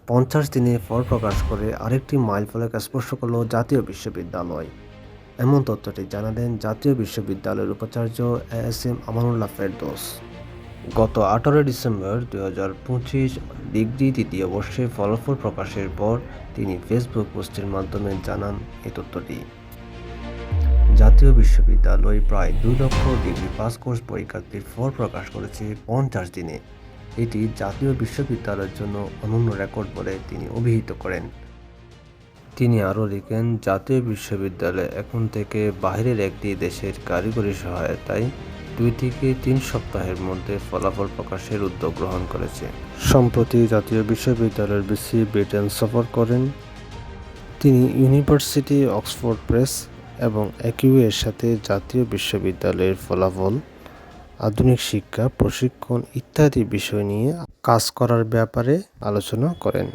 50 দিনে ফল প্রকাশ করে আরেকটি মাইলফলক স্পর্শ করল জাতীয় বিশ্ববিদ্যালয়। এমন তথ্যটি জানালেন জাতীয় বিশ্ববিদ্যালয়ের উপাচার্য এএসএম আমানুল্লাহ ফেরদৌস। গত 18 ডিসেম্বর 2025 ডিগ্রি তৃতীয় বর্ষে ফলাফল প্রকাশের পর তিনি ফেসবুক পোস্টের মাধ্যমে জানান এই তথ্যটি। জাতীয় বিশ্ববিদ্যালয় প্রায় 2 লক্ষ ডিগ্রি পাস কোর্স পরীক্ষার্থীর ফল প্রকাশ করেছে 50 দিনে। এটি জাতীয় বিশ্ববিদ্যালয়ের জন্য অনন্য রেকর্ড বলে তিনি অভিহিত করেন। তিনি আরও লিখেন, জাতীয় বিশ্ববিদ্যালয় এখন থেকে বাইরের একটি দেশের কারিগরি সহায়তায় 2 থেকে 3 সপ্তাহের মধ্যে ফলাফল প্রকাশের উদ্যোগ গ্রহণ করেছে। সম্প্রতি জাতীয় বিশ্ববিদ্যালয়ের ভিসি ব্রিটেন সফর করেন। তিনি ইউনিভার্সিটি অক্সফোর্ড প্রেস এবং একিউ-এর সাথে জাতীয় বিশ্ববিদ্যালয়ের ফলাফল, আধুনিক শিক্ষা, প্রশিক্ষণ ইত্যাদি বিষয় নিয়ে কাজ করার ব্যাপারে আলোচনা করেন।